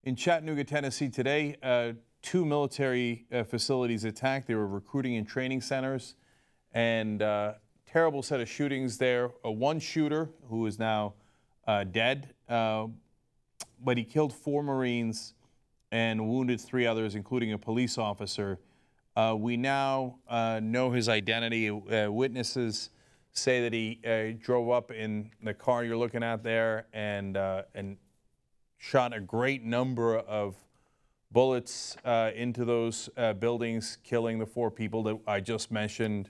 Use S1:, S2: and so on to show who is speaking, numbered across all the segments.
S1: In Chattanooga, Tennessee today, two military facilities attacked. They were recruiting and training centers, and terrible set of shootings there. One shooter who is now dead, but he killed 4 Marines and wounded 3 others, including a police officer. We now know his identity. Witnesses say that he drove up in the car you're looking at there and shot a great number of bullets into those buildings, killing the 4 people that I just mentioned.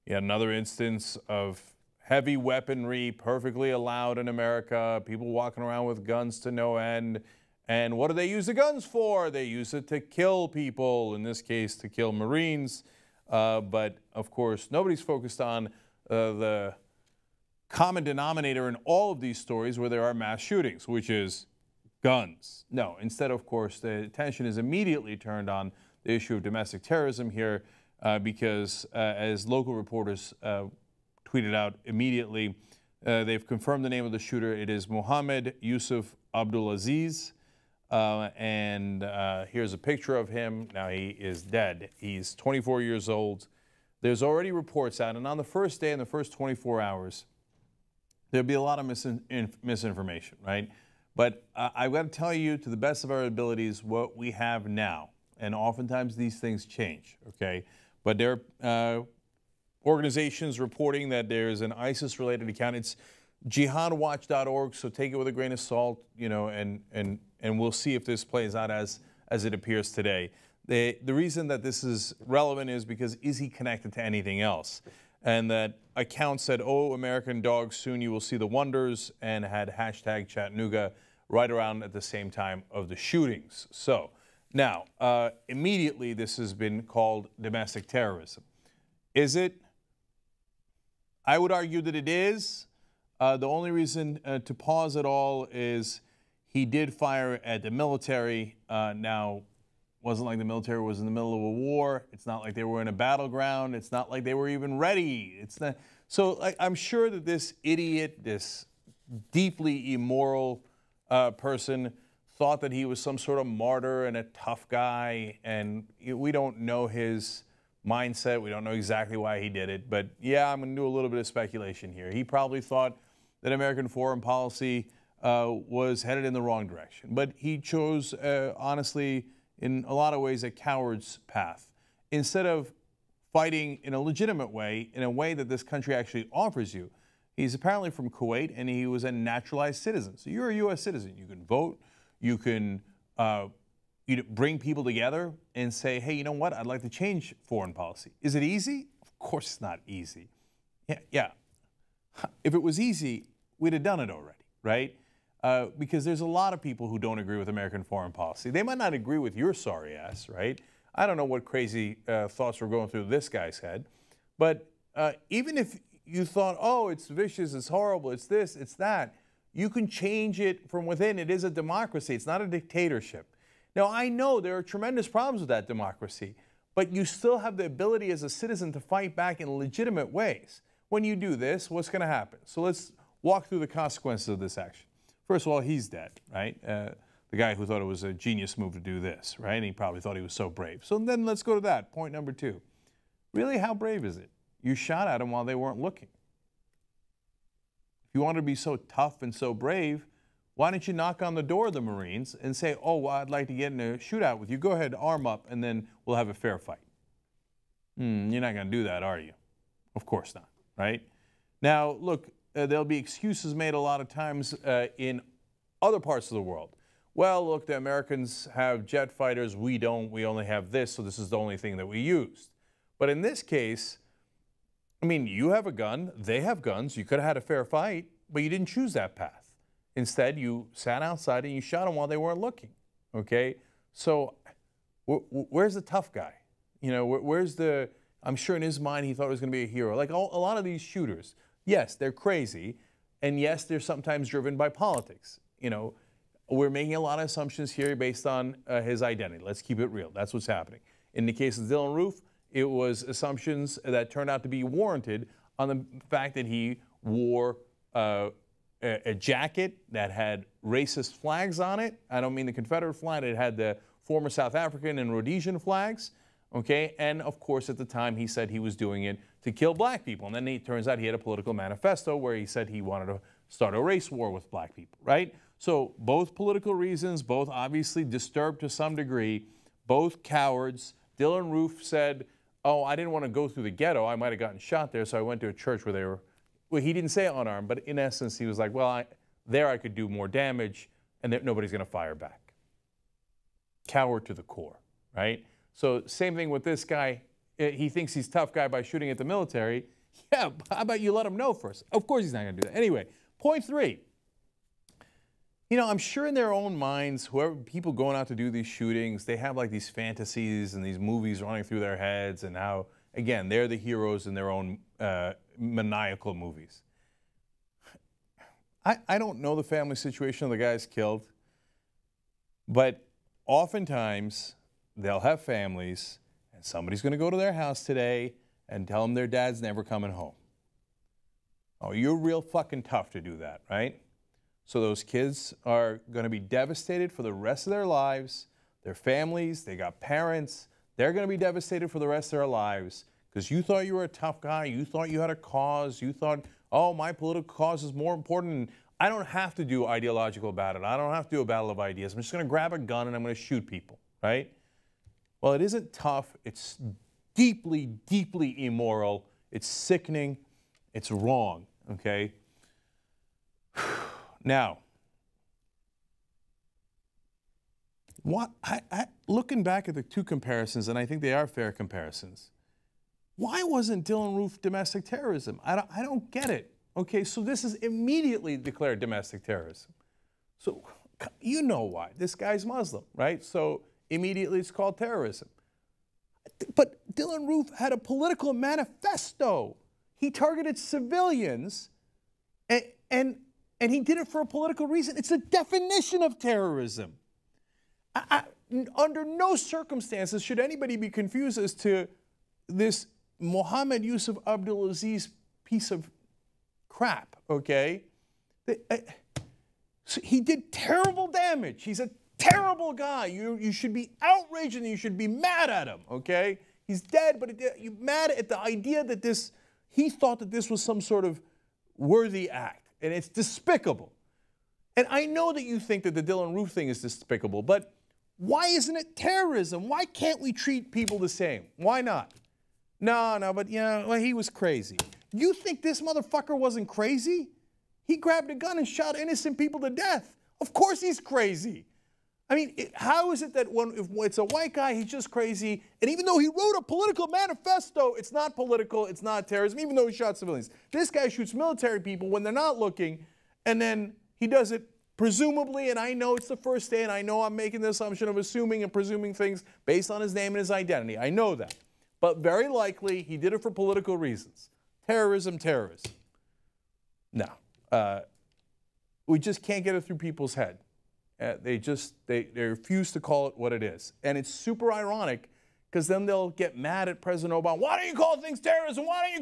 S1: Yet another instance of heavy weaponry, perfectly allowed in America, people walking around with guns to no end. And what do they use the guns for? They use it to kill people, in this case to kill Marines. But of course, nobody's focused on the common denominator in all of these stories where there are mass shootings, which is guns. No, instead, of course, the attention is immediately turned on the issue of domestic terrorism here because as local reporters tweeted out immediately, they've confirmed the name of the shooter. It is Mohammad Youssuf Abdulazeez. Here's a picture of him. Now he is dead. He's 24 years old. There's already reports out, and on the first day, in the first 24 hours, there'll be a lot of misinformation, right? But I've got to tell you, to the best of our abilities, what we have now. And oftentimes these things change, okay? But there are organizations reporting that there's an ISIS-related account. It's jihadwatch.org, so take it with a grain of salt, you know, and we'll see if this plays out as it appears today. The reason that this is relevant is because is he connected to anything else? And that account said, oh, American dogs, soon you will see the wonders, and had hashtag Chattanooga right around at the same time of the shootings. So now, immediately this has been called domestic terrorism. Is it? I would argue that it is. The only reason to pause it all is he did fire at the military. Now, wasn't like the military was in the middle of a war. It's not like they were in a battleground. It's not like they were even ready. It's not. So I'm sure that this idiot, this deeply immoral person, thought that he was some sort of martyr and a tough guy. And we don't know his mindset. We don't know exactly why he did it. But yeah, I'm going to do a little bit of speculation here. He probably thought that American foreign policy was headed in the wrong direction. But he chose, honestly, in a lot of ways, a coward's path. Instead of fighting in a legitimate way, in a way that this country actually offers you. He's apparently from Kuwait, and he was a naturalized citizen. So you're a U.S. citizen. You can vote. You can bring people together and say, hey, you know what? I'd like to change foreign policy. Is it easy? Of course it's not easy. Yeah. If it was easy, we'd have done it already, right? Because there's a lot of people who don't agree with American foreign policy. They might not agree with your sorry ass, right? I don't know what crazy thoughts were going through this guy's head. But even if you thought, oh, it's vicious, it's horrible, it's this, it's that, you can change it from within. It is a democracy. It's not a dictatorship. Now, I know there are tremendous problems with that democracy, but you still have the ability as a citizen to fight back in legitimate ways. When you do this, what's going to happen? So let's walk through the consequences of this action. First of all, he's dead, right? The guy who thought it was a genius move to do this, right? And he probably thought he was so brave. So then let's go to that. Point number 2. Really, how brave is it? You shot at them while they weren't looking. If you want to be so tough and so brave, why don't you knock on the door of the Marines and say, oh, well, I'd like to get in a shootout with you. Go ahead, arm up, and then we'll have a fair fight. You're not going to do that, are you? Of course not, right? Now, look, there'll be excuses made a lot of times in other parts of the world. Well, look, the Americans have jet fighters. We don't. We only have this, so this is the only thing that we used. But in this case, I mean, you have a gun. They have guns. You could have had a fair fight, but you didn't choose that path. Instead, you sat outside and you shot them while they weren't looking, okay? So where's the tough guy? You know, where's the, I'm sure in his mind he thought he was going to be a hero. Like a lot of these shooters, yes, they're crazy, and yes, they're sometimes driven by politics. You know, we're making a lot of assumptions here based on his identity. Let's keep it real. That's what's happening. In the case of Dylann Roof, it was assumptions that turned out to be warranted on the fact that he wore a jacket that had racist flags on it. I don't mean the Confederate flag. It had the former South African and Rhodesian flags. Okay, and of course at the time he said he was doing it to kill black people. And then it turns out he had a political manifesto where he said he wanted to start a race war with black people, right? So both political reasons, both obviously disturbed to some degree, both cowards. Dylann Roof said, oh, I didn't want to go through the ghetto. I might have gotten shot there, so I went to a church where they were, well, he didn't say unarmed, but in essence he was like, well, there I could do more damage and nobody's going to fire back. Coward to the core, right? So same thing with this guy. He thinks he's a tough guy by shooting at the military. Yeah, how about you let him know first? Of course he's not going to do that. Anyway, point 3. You know, I'm sure in their own minds, whoever people going out to do these shootings, they have like these fantasies and these movies running through their heads and how, again, they're the heroes in their own maniacal movies. I don't know the family situation of the guys killed, but oftentimes they'll have families and somebody's going to go to their house today and tell them their dad's never coming home. Oh, you're real fucking tough to do that, right? So those kids are going to be devastated for the rest of their lives. Their families, they got parents, they're going to be devastated for the rest of their lives because you thought you were a tough guy, you thought you had a cause, you thought, oh, my political cause is more important. And I don't have to do ideological battle. I don't have to do a battle of ideas. I'm just going to grab a gun and I'm going to shoot people, right? Well, it isn't tough. It's deeply, deeply immoral. It's sickening. It's wrong, okay? Now, looking back at the two comparisons, and I think they are fair comparisons, why wasn't Dylann Roof domestic terrorism? I don't get it. Okay, so this is immediately declared domestic terrorism. So you know why. This guy's Muslim, right? So immediately it's called terrorism. But Dylann Roof had a political manifesto. He targeted civilians and he did it for a political reason. It's a definition of terrorism. Under no circumstances should anybody be confused as to this Mohammad Youssef Abdulazeez piece of crap, okay? So he did terrible damage. He's a terrible guy. You should be outraged and you should be mad at him, okay? He's dead, but you're mad at the idea that he thought that this was some sort of worthy act, and it's despicable. And I know that you think that the Dylann Roof thing is despicable, but why isn't it terrorism? Why can't we treat people the same? Why not? No, but well, he was crazy. You think this motherfucker wasn't crazy? He grabbed a gun and shot innocent people to death. Of course he's crazy. I mean, how is it that if it's a white guy, he's just crazy, and even though he wrote a political manifesto, it's not political, it's not terrorism, even though he shot civilians. This guy shoots military people when they're not looking, and then he does it presumably, and I know it's the first day, and I know I'm making the assumption of assuming and presuming things based on his name and his identity. I know that. But very likely, he did it for political reasons. Terrorism. No. We just can't get it through people's head. They refuse to call it what it is. And it's super ironic because then they'll get mad at President Obama. Why don't you call things terrorism? Why don't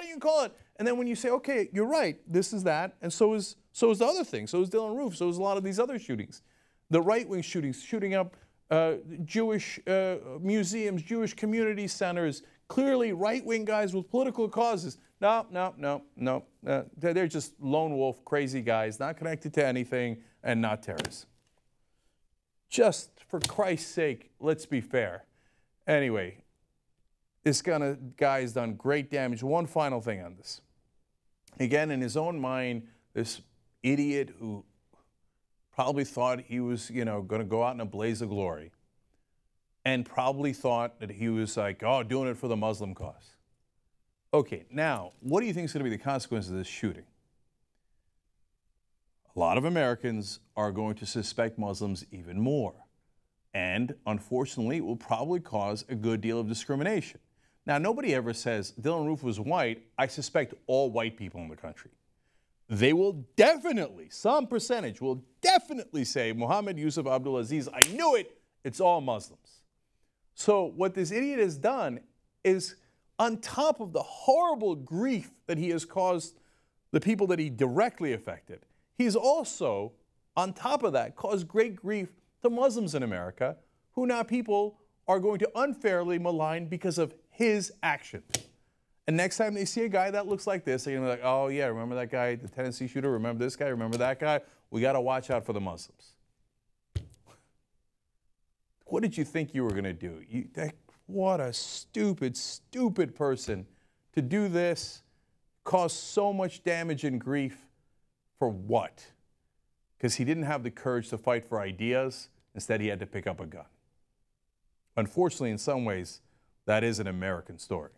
S1: you call it? And then when you say, okay, you're right, this is that, and so is the other thing. So is Dylann Roof. So is a lot of these other shootings. The right-wing shootings, shooting up Jewish museums, Jewish community centers, clearly right-wing guys with political causes. No. They're just lone wolf, crazy guys, not connected to anything and not terrorists. Just for Christ's sake, let's be fair. Anyway, this kind of guy has done great damage. One final thing on this. Again, in his own mind, this idiot who probably thought he was, going to go out in a blaze of glory and probably thought that he was like, oh, doing it for the Muslim cause. Okay, now, what do you think is going to be the consequence of this shooting? A lot of Americans are going to suspect Muslims even more. And unfortunately, it will probably cause a good deal of discrimination. Now, nobody ever says Dylann Roof was white. I suspect all white people in the country. They will definitely, some percentage will definitely say Mohammad Youssef Abdulazeez, I knew it, it's all Muslims. So what this idiot has done is, on top of the horrible grief that he has caused the people that he directly affected, He's also, on top of that, caused great grief to Muslims in America, who now people are going to unfairly malign because of his actions. And next time they see a guy that looks like this, they're going to be like, oh yeah, remember that guy, the Tennessee shooter? Remember this guy? Remember that guy? We got to watch out for the Muslims. What did you think you were going to do? What a stupid, stupid person to do this, cause so much damage and grief for what? Because he didn't have the courage to fight for ideas. Instead, he had to pick up a gun. Unfortunately, in some ways, that is an American story.